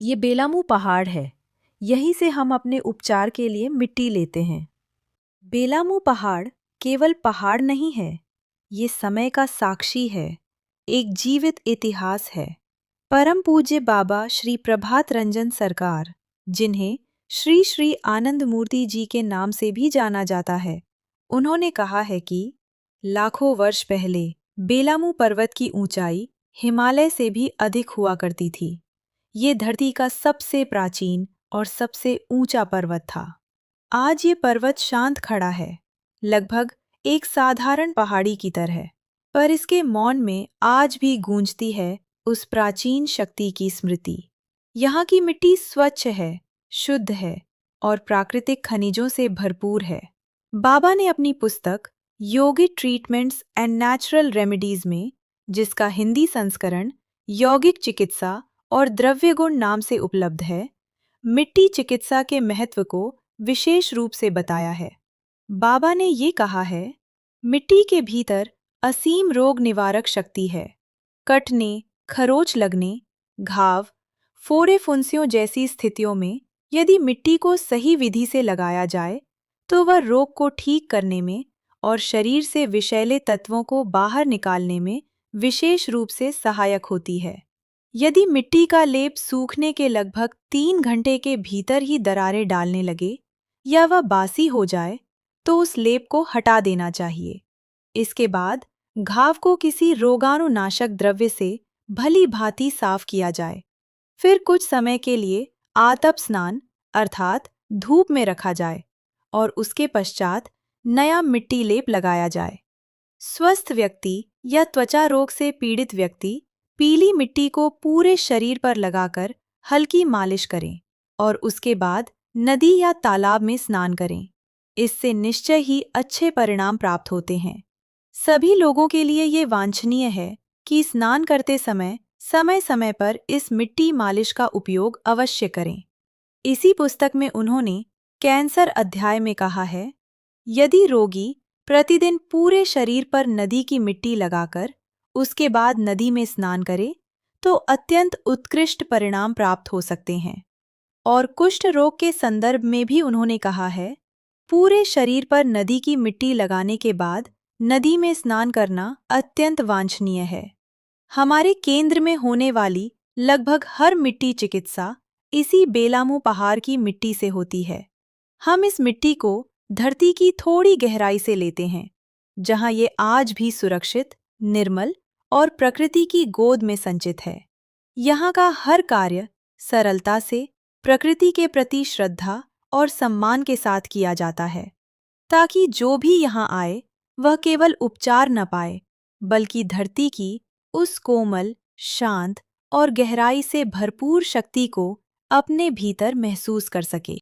ये बेलामू पहाड़ है। यहीं से हम अपने उपचार के लिए मिट्टी लेते हैं। बेलामू पहाड़ केवल पहाड़ नहीं है, ये समय का साक्षी है, एक जीवित इतिहास है। परम पूज्य बाबा श्री प्रभात रंजन सरकार, जिन्हें श्री श्री आनंद मूर्ति जी के नाम से भी जाना जाता है, उन्होंने कहा है कि लाखों वर्ष पहले बेलामू पर्वत की ऊंचाई हिमालय से भी अधिक हुआ करती थी। ये धरती का सबसे प्राचीन और सबसे ऊंचा पर्वत था। आज ये पर्वत शांत खड़ा है, लगभग एक साधारण पहाड़ी की तरह, पर इसके मौन में आज भी गूंजती है उस प्राचीन शक्ति की स्मृति। यहाँ की मिट्टी स्वच्छ है, शुद्ध है और प्राकृतिक खनिजों से भरपूर है। बाबा ने अपनी पुस्तक योगिक ट्रीटमेंट्स एंड नेचुरल रेमेडीज में, जिसका हिंदी संस्करण यौगिक चिकित्सा और द्रव्य गुण नाम से उपलब्ध है, मिट्टी चिकित्सा के महत्व को विशेष रूप से बताया है। बाबा ने ये कहा है, मिट्टी के भीतर असीम रोग निवारक शक्ति है। कटने, खरोच लगने, घाव, फोड़े फुंसियों जैसी स्थितियों में यदि मिट्टी को सही विधि से लगाया जाए, तो वह रोग को ठीक करने में और शरीर से विषैले तत्वों को बाहर निकालने में विशेष रूप से सहायक होती है। यदि मिट्टी का लेप सूखने के लगभग 3 घंटे के भीतर ही दरारें डालने लगे या वह बासी हो जाए, तो उस लेप को हटा देना चाहिए। इसके बाद घाव को किसी रोगाणुनाशक द्रव्य से भली भांति साफ किया जाए। फिर कुछ समय के लिए आतप स्नान अर्थात धूप में रखा जाए और उसके पश्चात नया मिट्टी लेप लगाया जाए। स्वस्थ व्यक्ति या त्वचा रोग से पीड़ित व्यक्ति पीली मिट्टी को पूरे शरीर पर लगाकर हल्की मालिश करें और उसके बाद नदी या तालाब में स्नान करें। इससे निश्चय ही अच्छे परिणाम प्राप्त होते हैं। सभी लोगों के लिए ये वांछनीय है कि स्नान करते समय समय समय पर इस मिट्टी मालिश का उपयोग अवश्य करें। इसी पुस्तक में उन्होंने कैंसर अध्याय में कहा है, यदि रोगी प्रतिदिन पूरे शरीर पर नदी की मिट्टी लगाकर उसके बाद नदी में स्नान करे, तो अत्यंत उत्कृष्ट परिणाम प्राप्त हो सकते हैं। और कुष्ठ रोग के संदर्भ में भी उन्होंने कहा है, पूरे शरीर पर नदी की मिट्टी लगाने के बाद नदी में स्नान करना अत्यंत वांछनीय है। हमारे केंद्र में होने वाली लगभग हर मिट्टी चिकित्सा इसी बेलामू पहाड़ की मिट्टी से होती है। हम इस मिट्टी को धरती की थोड़ी गहराई से लेते हैं, जहां ये आज भी सुरक्षित, निर्मल और प्रकृति की गोद में संचित है। यहाँ का हर कार्य सरलता से प्रकृति के प्रति श्रद्धा और सम्मान के साथ किया जाता है, ताकि जो भी यहाँ आए वह केवल उपचार न पाए, बल्कि धरती की उस कोमल, शांत और गहराई से भरपूर शक्ति को अपने भीतर महसूस कर सके।